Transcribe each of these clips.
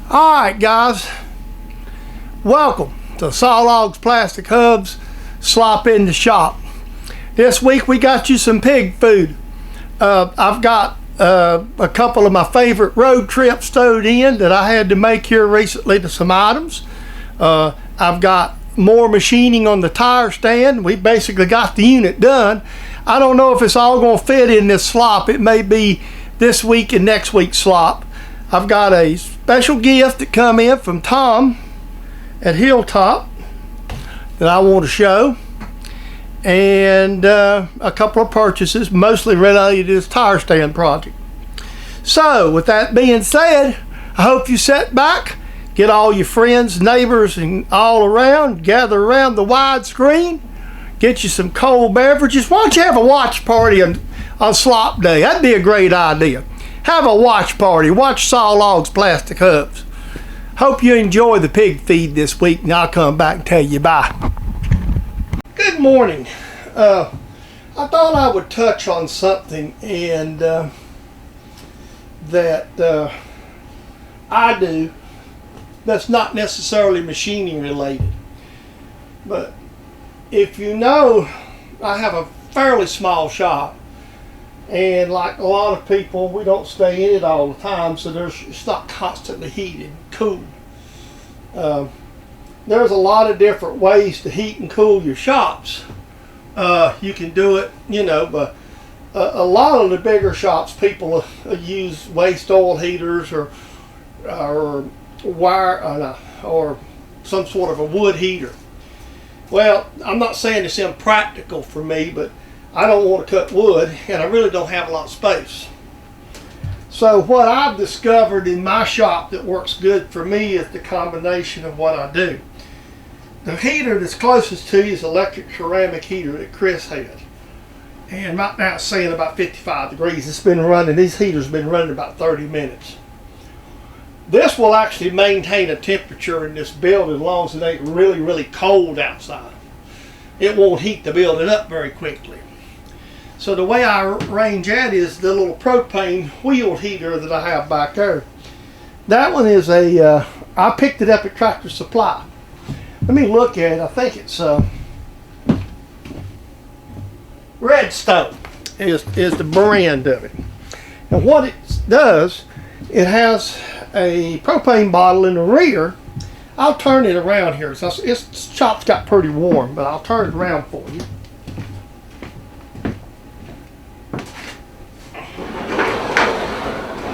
Alright guys, welcome to Saw Logs Plastic Hubs Slop in the Shop. This week we got you some pig food. I've got a couple of my favorite road trips stowed in that I had to make here recently to some items. I've got more machining on the tire stand. We basically got the unit done. I don't know if it's all going to fit in this slop. It may be this week and next week's slop. I've got a special gift that come in from Tom at Hilltop that I want to show, and a couple of purchases mostly related to this tire stand project. So with that being said, I hope you sit back, get all your friends, neighbors, and all around, gather around the wide screen, get you some cold beverages. Why don't you have a watch party on Slop Day? That'd be a great idea. Have a watch party. Watch Saw Logs Plastic Hubs. Hope you enjoy the pig feed this week, and I'll come back and tell you bye. Good morning. I thought I would touch on something and that I do that's not necessarily machining related. But if you know, I have a fairly small shop. And like a lot of people, we don't stay in it all the time, so it's not constantly heated and cooled. There's a lot of different ways to heat and cool your shops. You can do it, but a lot of the bigger shops, people use waste oil heaters or wire or some sort of a wood heater. Well, I'm not saying it's impractical for me, but I don't want to cut wood, and I really don't have a lot of space. So what I've discovered in my shop that works good for me is the combination of what I do. The heater that's closest to you is electric ceramic heater that Chris had. And right now it's saying about 55 degrees. It's been running, these heaters have been running about 30 minutes. This will actually maintain a temperature in this building as long as it ain't really, really cold outside. It won't heat the building up very quickly. So the way I arrange that is the little propane wheel heater that I have back there. That one is I picked it up at Tractor Supply. Let me look at it. I think it's Redstone is the brand of it. And what it does, it has a propane bottle in the rear. I'll turn it around here. So its shop's got pretty warm, but I'll turn it around for you.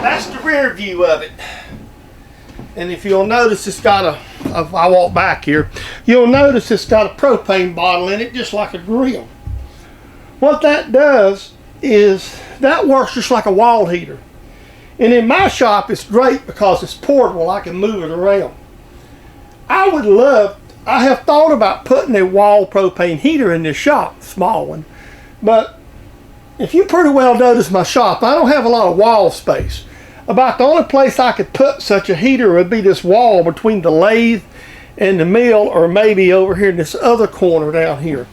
That's the rear view of it. And if you'll notice, it's got I walk back here, you'll notice it's got a propane bottle in it, just like a grill. What that does is, that works just like a wall heater. And in my shop, it's great because it's portable. I can move it around. I have thought about putting a wall propane heater in this shop, small one. But if you pretty well notice my shop, I don't have a lot of wall space. About the only place I could put such a heater would be this wall between the lathe and the mill, or maybe over here in this other corner down here.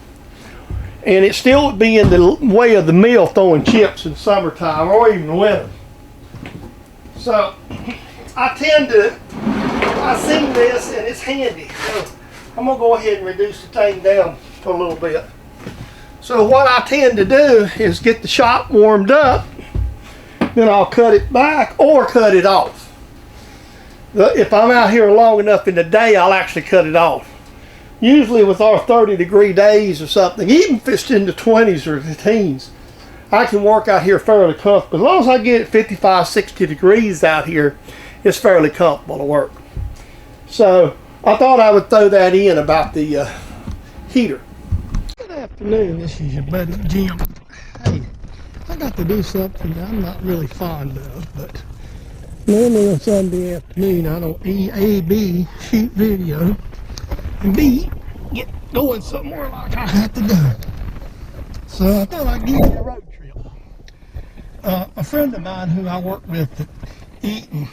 And it still would be in the way of the mill throwing chips in summertime or even winter. So I seen this and it's handy. So I'm gonna go ahead and reduce the thing down a little bit. So what I tend to do is get the shop warmed up, then I'll cut it back or cut it off. If I'm out here long enough in the day, I'll actually cut it off. Usually with our 30-degree days or something, even if it's in the 20s or the teens, I can work out here fairly comfortable. As long as I get it 55, 60 degrees out here, it's fairly comfortable to work. So I thought I would throw that in about the heater. Good afternoon, this is your buddy Jim. Hey, I got to do something that I'm not really fond of, but normally on Sunday afternoon I don't A, B, shoot video, and B, get going somewhere like I have to do. So I thought I'd give you a road trip. A friend of mine who I worked with at Eaton,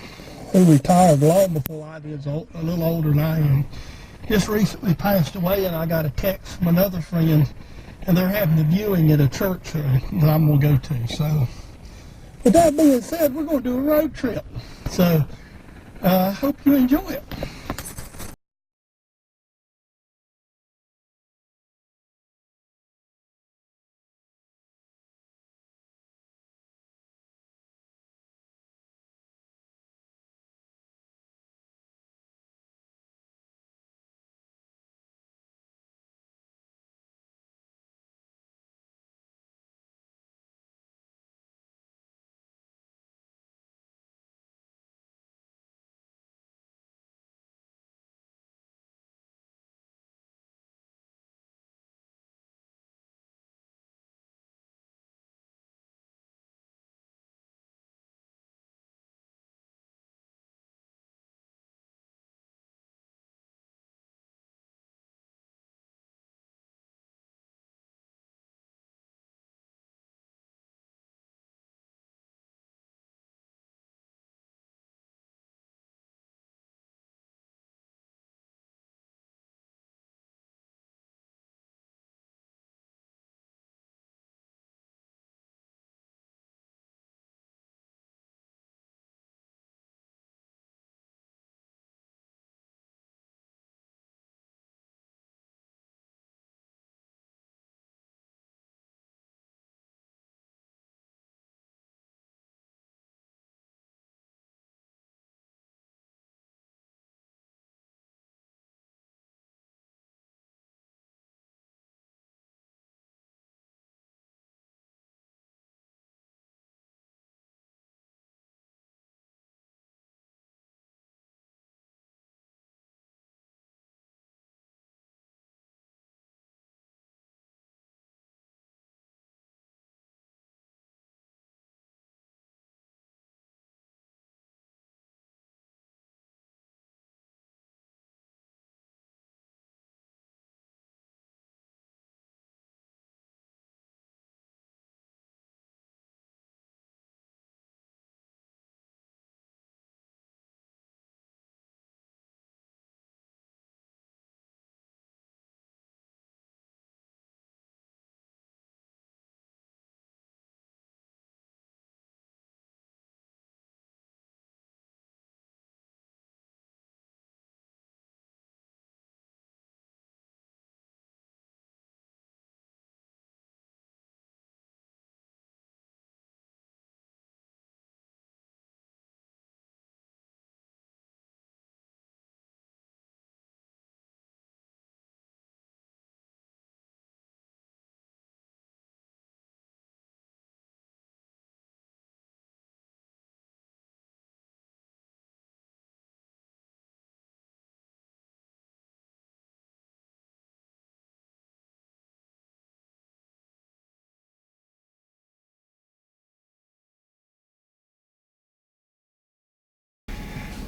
who retired long before I did, a little older than I am, just recently passed away, and I got a text from another friend, and they're having a viewing at a church that I'm going to go to. So with that being said, we're going to do a road trip. So I hope you enjoy it.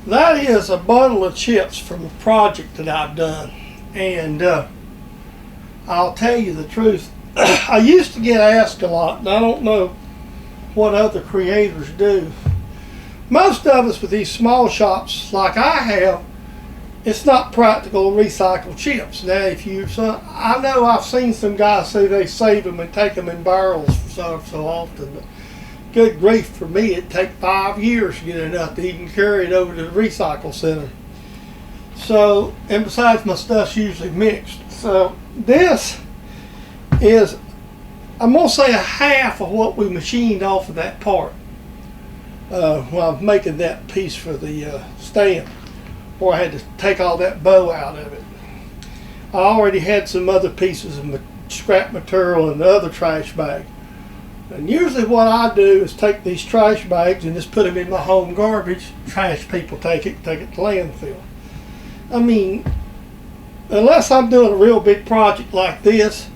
That is a bundle of chips from a project that I've done. And I'll tell you the truth. I used to get asked a lot, and I don't know what other creators do. Most of us with these small shops like I have, it's not practical to recycle chips. Now, I know I've seen some guys say they save them and take them in barrels so often, but good grief, for me it'd take 5 years to get enough to even carry it over to the recycle center. So, and besides, my stuff's usually mixed. So this is, I'm gonna say, a half of what we machined off of that part while I'm making that piece for the stand, where I had to take all that bow out of it. I already had some other pieces of scrap material in the other trash bag. And usually what I do is take these trash bags and just put them in my home garbage. Trash people take it to landfill. I mean, unless I'm doing a real big project like this,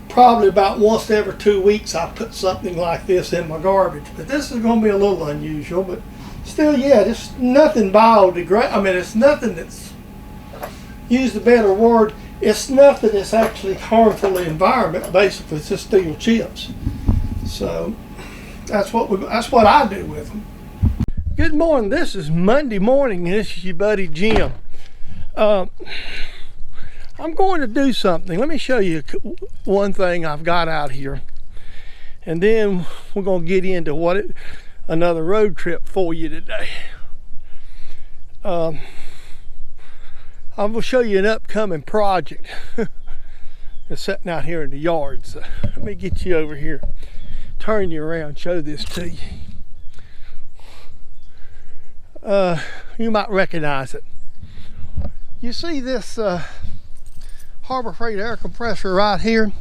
probably about once every 2 weeks I put something like this in my garbage. But this is going to be a little unusual, but still, yeah, it's nothing biodegradable. I mean, it's nothing that's, use a better word, it's nothing that's actually harmful to the environment. Basically, it's just steel chips. So that's what I do with them. Good morning. This is Monday morning, and this is your buddy Jim. I'm going to do something. Let me show you one thing I've got out here, and then we're going to get into another road trip for you today. I'm gonna show you an upcoming project. It's sitting out here in the yard. So let me get you over here, turn you around, show this to you. You might recognize it. You see this Harbor Freight air compressor right here?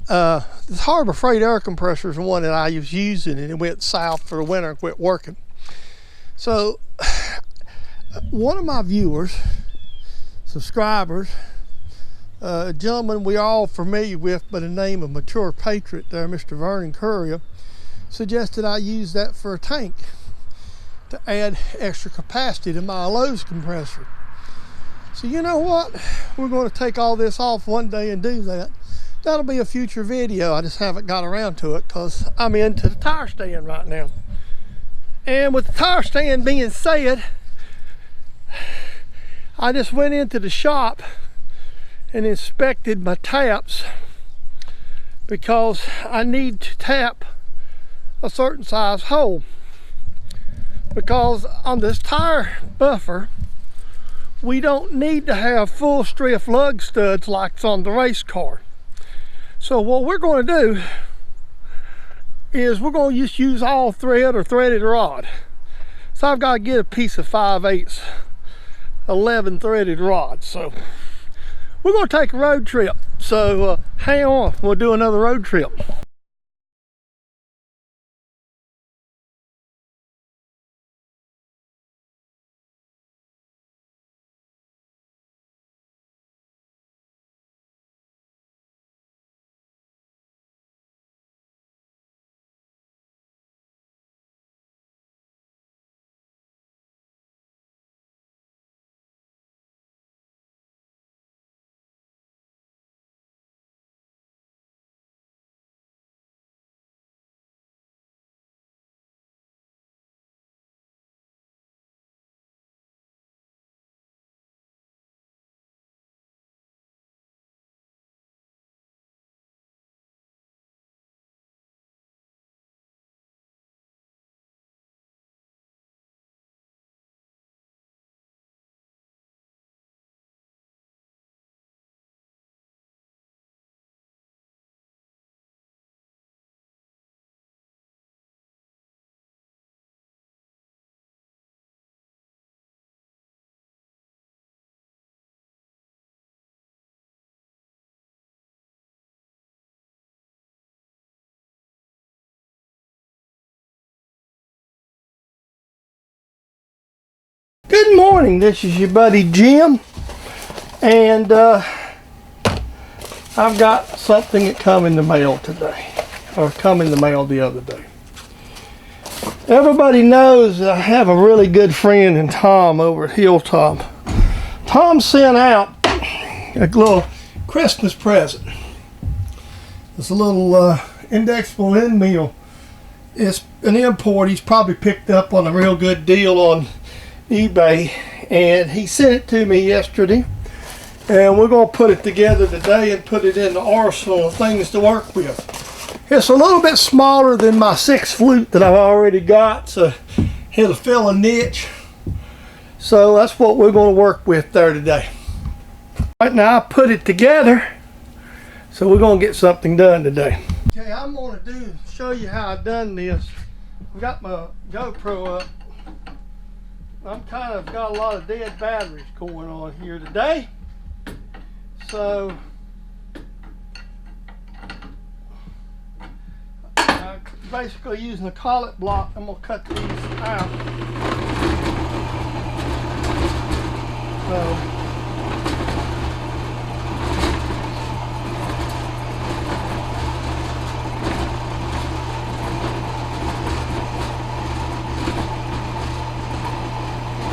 This Harbor Freight air compressor is the one that I was using, and it went south for the winter and quit working. So one of my viewers, subscribers, a gentleman we are all familiar with by the name of Mature Patriot there, Mr. Vernon Courier, suggested I use that for a tank to add extra capacity to my Lowe's compressor. So you know what? We're going to take all this off one day and do that. That'll be a future video. I just haven't got around to it because I'm into the tire stand right now. And with the tire stand being said, I just went into the shop and inspected my taps because I need to tap a certain size hole. Because on this tire buffer, we don't need to have full strip lug studs like it's on the race car. So what we're going to do is we're going to just use all thread or threaded rod. So I've got to get a piece of 5/8 11 threaded rod. So we're going to take a road trip. So hang on, we'll do another road trip. Good morning, this is your buddy Jim, and I've got something that come in the mail today, or come in the mail the other day. Everybody knows I have a really good friend in Tom over at Hilltop. Tom sent out a little Christmas present. It's a little indexable end meal. It's an import he's probably picked up on a real good deal on eBay, and he sent it to me yesterday, and we're going to put it together today and put it in the arsenal of things to work with. It's a little bit smaller than my 6 flute that I've already got, so it'll fill a niche. So that's what we're going to work with there today. Right now I put it together, so we're going to get something done today. Okay, I'm going to show you how I've done this. I've got my GoPro up. I'm kind of got a lot of dead batteries going on here today. So basically using a collet block, I'm going to cut these out. So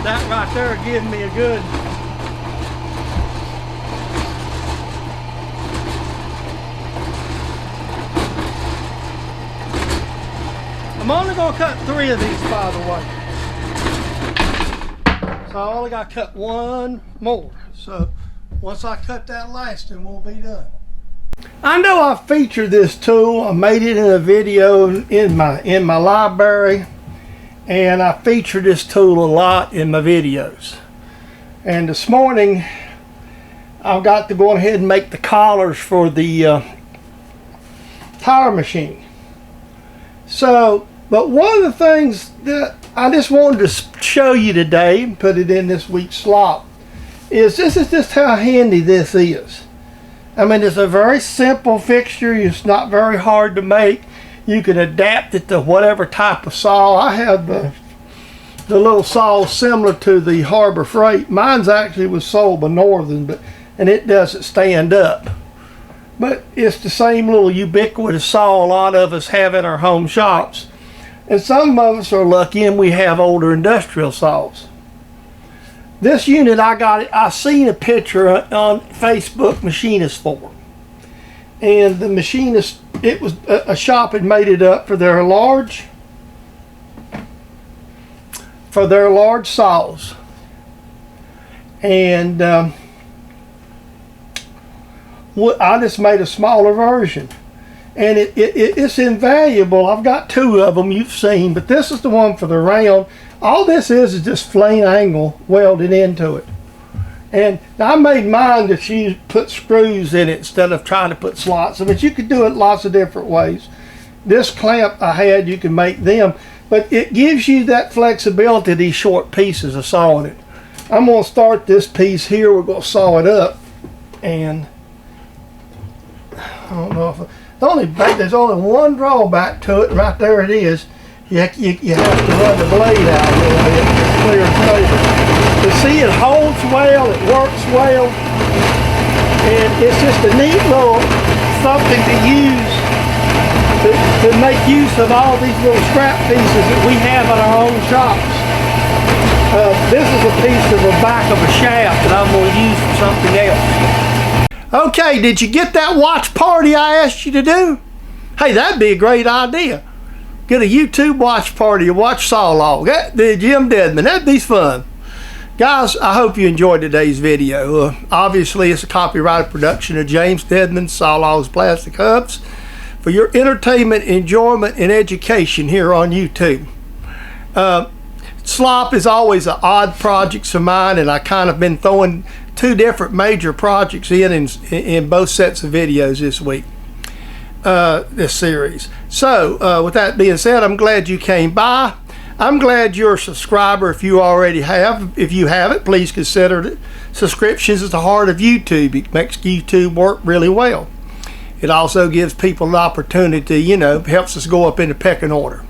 that right there gives me a good I'm only going to cut 3 of these, by the way. So I only got to cut 1 more. So once I cut that last one, we'll be done. I know I featured this tool. I made it in a video in my library. and I feature this tool a lot in my videos. And this morning I've got to go ahead and make the collars for the tire machine. So, but one of the things that I just wanted to show you today, and put it in this week's slop, is this is just how handy this is. I mean, it's a very simple fixture. It's not very hard to make. You can adapt it to whatever type of saw. I have the little saw similar to the Harbor Freight. Mine's actually was sold by Northern, and it doesn't stand up. But it's the same little ubiquitous saw a lot of us have in our home shops. And some of us are lucky and we have older industrial saws. This unit I seen a picture on Facebook Machinist Forum. And the machinist, it was a shop had made it up for their large saws. And I just made a smaller version. And it's invaluable. I've got two of them you've seen, but this is the one for the round. All this is just flame angle welded into it. And I made mine that you put screws in it instead of trying to put slots. But you could do it lots of different ways. This clamp I had, you can make them, but it gives you that flexibility, these short pieces of sawing it. I'm going to start this piece here. We're going to saw it up, and I don't know if there's only one drawback to it. Right there it is. You have to run the blade out a little bit to clear it over. But see, it holds well, it works well, and it's just a neat little something to use to make use of all these little scrap pieces that we have in our own shops. This is a piece of the back of a shaft that I'm going to use for something else. Okay, did you get that watch party I asked you to do? Hey, that'd be a great idea. Get a YouTube watch party, a watch saw log. The Jim Deadman, that'd be fun. Guys, I hope you enjoyed today's video. Obviously, it's a copyrighted production of James Deadman, Saw Logs, Plastic Hubs, for your entertainment, enjoyment, and education here on YouTube. Slop is always an odd project of mine, and I kind of been throwing two different major projects in both sets of videos this week, this series. So with that being said, I'm glad you came by. I'm glad you're a subscriber if you already have. If you haven't, please consider it. Subscriptions is the heart of YouTube. It makes YouTube work really well. It also gives people an opportunity, helps us go up in the pecking order.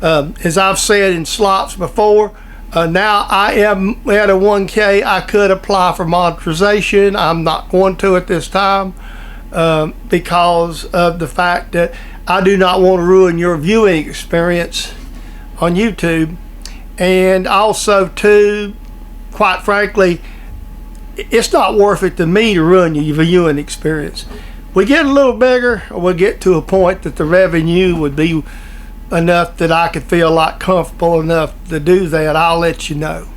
As I've said in slops before, now I am at a 1K. I could apply for monetization. I'm not going to at this time because of the fact that I do not want to ruin your viewing experience on YouTube. And also too, quite frankly, it's not worth it to me to ruin your viewing experience. We get a little bigger, or we'll get to a point that the revenue would be enough that I could feel like comfortable enough to do that. I'll let you know.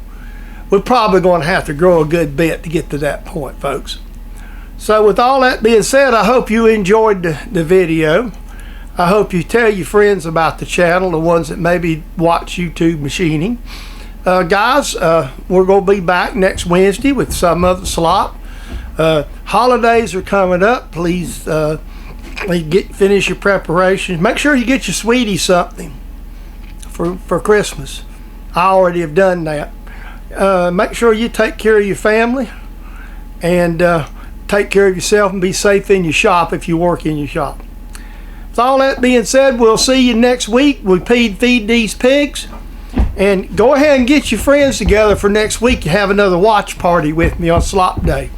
We're probably going to have to grow a good bit to get to that point, folks. So with all that being said, I hope you enjoyed the video. I hope you tell your friends about the channel, the ones that maybe watch YouTube machining. Guys, we're going to be back next Wednesday with some other slop. Holidays are coming up. Please finish your preparations. Make sure you get your sweetie something for Christmas. I already have done that. Make sure you take care of your family and take care of yourself, and be safe in your shop if you work in your shop. With all that being said, we'll see you next week. We feed these pigs. And go ahead and get your friends together for next week to have another watch party with me on Slop Day.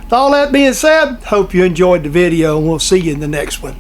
With all that being said, hope you enjoyed the video, and we'll see you in the next one.